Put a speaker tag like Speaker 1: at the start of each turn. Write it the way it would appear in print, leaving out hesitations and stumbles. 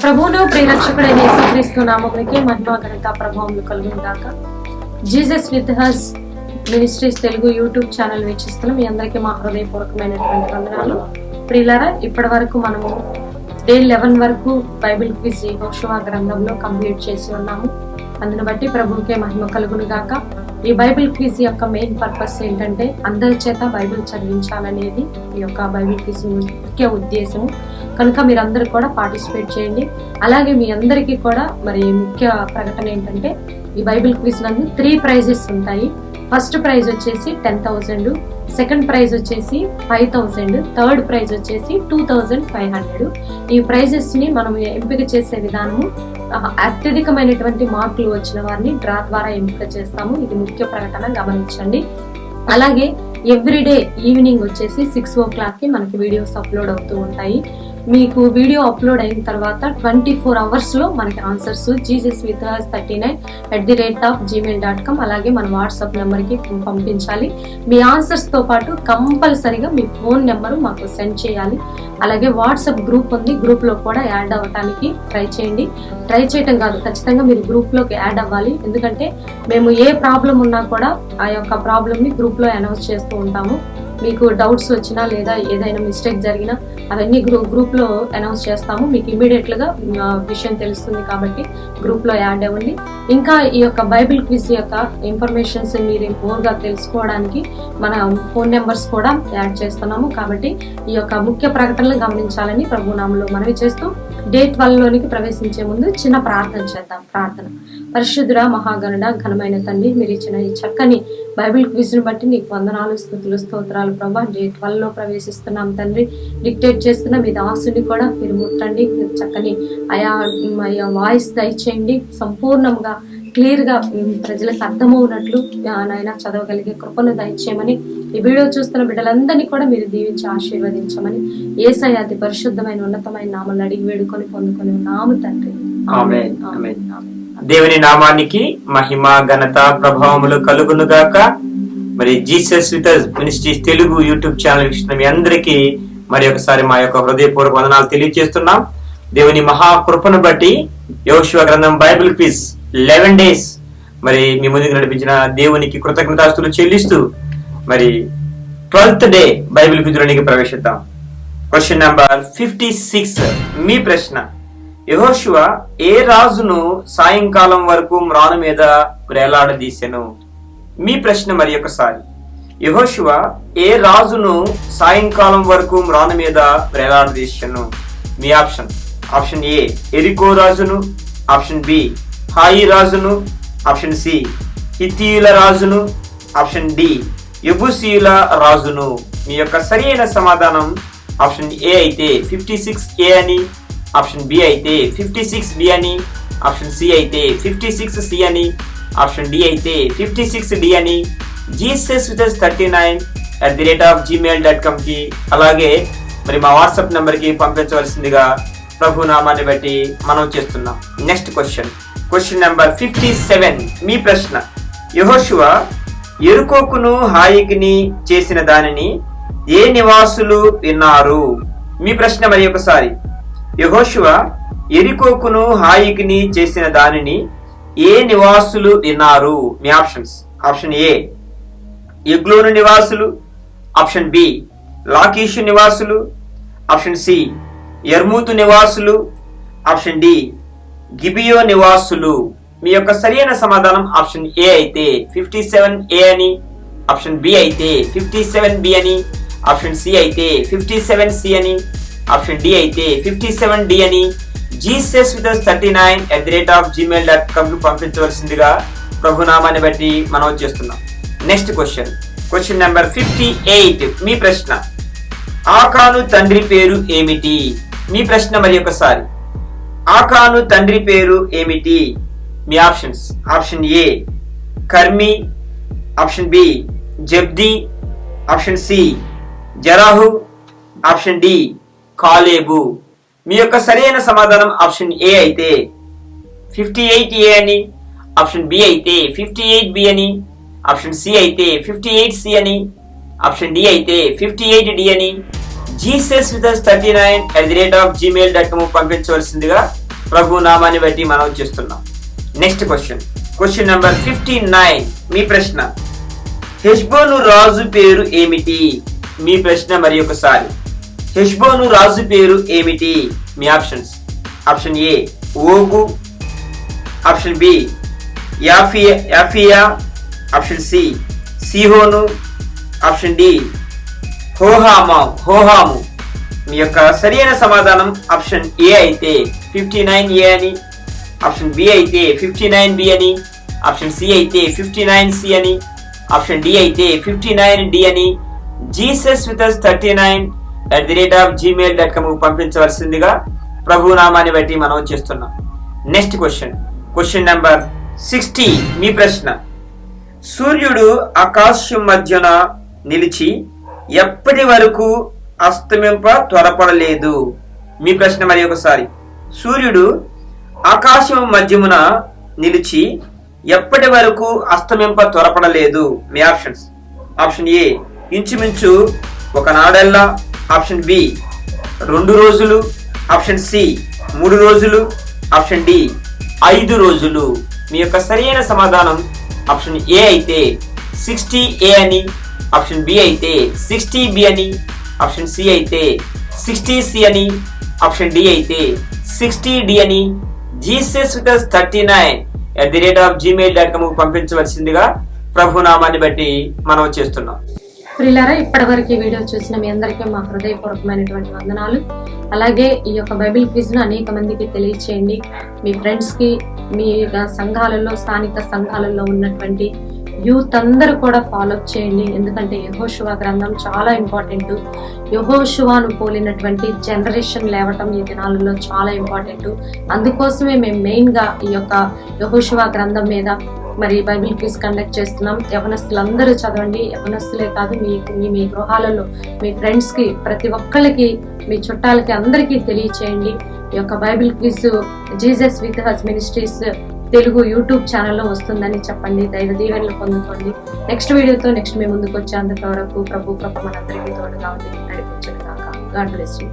Speaker 1: ప్రభువును ప్రియరక్షకుడైన యేసుక్రీస్తు నామమునకే మహిమ ఘనత ప్రభావములు కలుగును గాక. Jesus with has ministries Telugu YouTube channel వీక్షిస్తున్న మీ అందరికీ మా హృదయపూర్వకమైనటువంటి వందనాలు. ప్రియులారా, ఇప్పటి వరకు మనము డే 11 వరకు బైబిల్ క్విజ్ యెహోషువ గ్రంథంలో కంప్లీట్ చేసి ఉన్నాము. అందును బట్టి ప్రభువుకే మహిమ కలుగును గాక. ఈ బైబిల్ క్విజ్ యొక్క మెయిన్ పర్పస్ ఏంటంటే అందరి చేత బైబిల్ చదివించాలనేది ఈ యొక్క బైబిల్ క్విజ్ ముఖ్య ఉద్దేశము. కనుక మీరందరూ కూడా పార్టిసిపేట్ చేయండి. అలాగే మీ అందరికీ కూడా మరి ముఖ్య ప్రకటన ఏంటంటే ఈ బైబిల్ క్విజ్ నందు 3 ప్రైజెస్ ఉంటాయి. ఫస్ట్ ప్రైజ్ వచ్చేసి 10,000, సెకండ్ ప్రైజ్ వచ్చేసి 5,000, థర్డ్ ప్రైజ్ వచ్చేసి 2,500. ఈ ప్రైజెస్ ని మనం ఎంపిక చేసే విధానము అత్యధికమైనటువంటి మార్కులు వచ్చిన వారిని డ్రా ద్వారా ఎంపిక చేస్తాము. ఇది ముఖ్య ప్రకటన, గమనించండి. అలాగే ఎవ్రీడే ఈవినింగ్ వచ్చేసి 6 o'clock కి మనకి వీడియోస్ అప్లోడ్ అవుతూ ఉంటాయి. మీకు వీడియో అప్లోడ్ అయిన తర్వాత 24 hours లో మనకి ఆన్సర్స్ jesuswithus39@gmail.com అలాగే మన వాట్సాప్ నెంబర్ కి పంపించాలి. మీ ఆన్సర్స్ తో పాటు కంపల్సరీగా మీ ఫోన్ నెంబర్ మాకు సెండ్ చేయాలి. అలాగే వాట్సాప్ గ్రూప్ ఉంది, గ్రూప్ లో కూడా యాడ్ అవ్వడానికి ట్రై చేయండి. ట్రై చేయటం కాదు, ఖచ్చితంగా మీరు గ్రూప్ లోకి యాడ్ అవ్వాలి. ఎందుకంటే మేము ఏ ప్రాబ్లం ఉన్నా కూడా ఆ యొక్క ప్రాబ్లమ్ ని గ్రూప్ లో అనౌన్స్ చేస్తూ ఉంటాము. మీకు డౌట్స్ వచ్చినా లేదా ఏదైనా మిస్టేక్ జరిగినా అవన్నీ గ్రూప్ లో అనౌన్స్ చేస్తాము. మీకు ఇమీడియట్ గా విషయం తెలుస్తుంది కాబట్టి గ్రూప్ లో యాడ్ అవ్వండి. ఇంకా ఈ యొక్క బైబిల్ క్విజ్ యొక్క ఇన్ఫర్మేషన్స్ మీరు మోర్ గా తెలుసుకోవడానికి మన ఫోన్ నెంబర్స్ కూడా యాడ్ చేస్తున్నాము. కాబట్టి ఈ యొక్క ముఖ్య ప్రకటనలు గమనించాలని ప్రభునామంలో మనవి చేస్తూ డే 12 లోనికి ప్రవేశించే ముందు చిన్న ప్రార్థన చేద్దాం. ప్రార్థన. పరిశుద్ధుడా, మహాగణుడా, ఘనమైన తండ్రి, మీరు ఇచ్చిన ఈ చక్కని బైబిల్ క్విజ్ ని బట్టి నీకు వందనాలు, స్తుతులు, స్తోత్రాలు ప్రభా. డే 12 లో ప్రవేశిస్తున్నాం తండ్రి. డిక్టేట్ చేస్తున్న మీ దాసుని కూడా మీరు ముట్టండి. చక్కని ఆయా వాయిస్ దయచేయండి. సంపూర్ణంగా క్లియర్ గా ప్రజలకు అర్థమవునట్లు నాయన చదవగలిగే కృపను దయచేయమని, ఈ వీడియో చూస్తున్న బిడ్డలందరినీ కూడా మీరు దీవించి ఆశీర్వదించమని యేసయ్య అతి పరిశుద్ధమైన ఉన్నతమైన నామములు అడిగి వేడుకొని పొందుకొని ఉన్నాము తండ్రి. ఆమేన్. ఆమేన్.
Speaker 2: దేవుని నామానికి మహిమ ఘనత ప్రభావములు కలుగును గాక. మరి Jesus with ministries Telugu YouTube channel వీక్షిస్తున్న మీ అందరికీ మరి ఒకసారి మా యొక్క హృదయపూర్వక వందనాలు తెలియజేస్తున్నాం. దేవుని మహాకృపను బట్టి యెహోషువ గ్రంథం బైబిల్ క్విజ్ 11 days మరి మీ ముందుకు నడిపించిన దేవునికి కృతజ్ఞతాస్తులు చెల్లిస్తూ మరి 12th డే బైబిల్ క్విజ్ లోనికి ప్రవేశిద్దాం. Question number 56. మీ ప్రశ్న: యెహోషువ ఏ రాజును సాయంకాలం వరకు మ్రాను మీద వేలాడదీసెను? మీ ప్రశ్న మరి ఒకసారి: యెహోషువ ఏ రాజును సాయంకాలం వరకు మ్రాను మీద వేలాడదీసెను? మీ ఆప్షన్ ఏ ఎరికో రాజును, ఆప్షన్ బి హాయి రాజును, ఆప్షన్ సి హిత్తీయుల రాజును, ఆప్షన్ డి యెబూసీయుల రాజును. మీ యొక్క సరైన సమాధానం ఆప్షన్ ఏ అయితే 56A అని, ఆప్షన్ బి అయితే 56B అని, ఆప్షన్ సి అయితే 56C అని, ఆప్షన్ డి అయితే 56D అని jesuswithus39@gmail.com కి అలాగే మరి మా వాట్సాప్ నెంబర్ కి పంపించవలసిందిగా ప్రభు నామాన్ని బట్టి మనం చేస్తున్నాం. Next question number 57. మీ ప్రశ్న: యెహోషువ యెరికోకును హాయికిని చేసిన దానిని ఏ నివాసులు విన్నారు? మీ ప్రశ్న మరి ఒకసారి: యెహోషువ యెరికోకును హాయికిని చేసిన దానిని ఏ నివాసులు విన్నారు? మీ ఆప్షన్ ఏ ఎగ్లోను నివాసులు, ఆప్షన్ బి లాకీషు నివాసులు, ఆప్షన్ సి యర్మూతు నివాసులు, ఆప్షన్ డి గిబియో నివాసులు. మీ యొక్క సరైన సమాధానం ఆప్షన్ ఏ అయితే 57A అని, ఆప్షన్ బి అయితే 57B అని, ఆప్షన్ సి అయితే 57C అని, ఆప్షన్ డి అయితే 57D అని jesuswithus39@gmail.com కు పంపించవలసిందిగా ప్రభునామాన్ని బట్టి మనం చేస్తున్నాం. Next question number 58. మీ ప్రశ్న: ఆకాను తండ్రి పేరు ఏమిటి? మీ ప్రశ్న మరి ఒకసారి: ఆకాను తండ్రి పేరు ఏమిటి? మీ ఆప్షన్ ఏ కర్మి, ఆప్షన్ బి జబ్ది, ఆప్షన్ సి జరాహు, ఆప్షన్ డి కాలేబు. మీ యొక్క సరైన సమాధానం ఆప్షన్ ఏ అయితే 58A అని, ఆప్షన్ బి అయితే 58B అని, ఆప్షన్ సి అయితే 58C అని, ఆప్షన్ డి అయితే 58D అని jesuswithus39@gmail.com పంపించవలసిందిగా ప్రభు నామాన్ని బట్టి మనం చేస్తున్నాం. Next question number 59. మీ ప్రశ్న, హెష్బోను రాజు పేరు ఏమిటి? మీ ప్రశ్న మరి ఒకసారి, హెష్బోను రాజు పేరు ఏమిటి? మీ ఆప్షన్స్: ఆప్షన్ ఏ ఓగు, ఆప్షన్ బి యాఫియా, ఆప్షన్ సి సిహోను, ఆప్షన్ డి హోహాము. మీ యొక్క సరైన సమాధానం ఆప్షన్ ఏ అయితే 59A అని, ఆప్షన్ బి అయితే 59B అని, ఆప్షన్ సి అయితే 59C అని, ఆప్షన్ డి అయితే 59D అని jesuswithus39@gmail.com పంపించవలసిందిగా ప్రభు నామాన్ని బట్టి మనం చేస్తున్నాం. Next question number 60. మీ ప్రశ్న, సూర్యుడు ఆకాశం మధ్యన నిలిచి ఎప్పటి వరకు అస్తమింప త్వరపడలేదు? మీ ప్రశ్న మరి ఒకసారి, సూర్యుడు ఆకాశం మధ్యమున నిలిచి ఎప్పటి వరకు అస్తమింప త్వరపడలేదు? మీ ఆప్షన్స్: ఆప్షన్ ఏ ఇంచుమించు ఒక నాడెల్లా, ఆప్షన్ బి 2 రోజులు, ఆప్షన్ సి 3 రోజులు, ఆప్షన్ డి 5 రోజులు. మీ యొక్క సరైన సమాధానం ఆప్షన్ ఏ అయితే 60A అని, ఆప్షన్ బి అయితే 60B అని, ఆప్షన్ సి అయితే 60C అని, ఆప్షన్ డి అయితే 60D అని jesuswithus39@gmail.com పంపించవలసిందిగా ప్రభు నామాన్ని బట్టి మనం చేస్తున్నాం.
Speaker 1: ప్రియులారా, ఇప్పటి వరకు ఈ వీడియో చూసిన మీ అందరికీ మా హృదయపూర్వకమైనటువంటి వందనాలు. అలాగే ఈ యొక్క బైబిల్ క్విజ్ ను అనేక మందికి తెలియచేయండి. మీ ఫ్రెండ్స్ కి, మీ సంఘాలలో, స్థానిక సంఘాలలో ఉన్నటువంటి యూత్ అందరూ కూడా ఫాలో అప్ చేయండి. ఎందుకంటే యెహోషువ గ్రంథం చాలా ఇంపార్టెంట్. యెహోషువను పోలినటువంటి జనరేషన్ లేవటం ఈ దినాలలో చాలా ఇంపార్టెంట్. అందుకోసమే మేము మెయిన్ గా ఈ యొక్క యెహోషువ గ్రంథం మీద మరి బైబిల్ క్విజ్ కండక్ట్ చేస్తున్నాం. యవనస్తులందరూ చదవండి. యవనస్తులే కాదు, మీ గృహాలలో మీ ఫ్రెండ్స్ కి, ప్రతి ఒక్కళ్ళకి, మీ చుట్టాలకి అందరికీ తెలియచేయండి. ఈ యొక్క Bible quiz Jesus with has ministries Telugu YouTube ఛానల్లో వస్తుందని చెప్పండి. దైవ దీవెనలు పొందుకోండి. నెక్స్ట్ వీడియోతో మీ ముందుకు వచ్చేంత వరకు ప్రభు కృప మనందరికీ తోడుగా ఉంది, నడిపించను గాక. God bless you.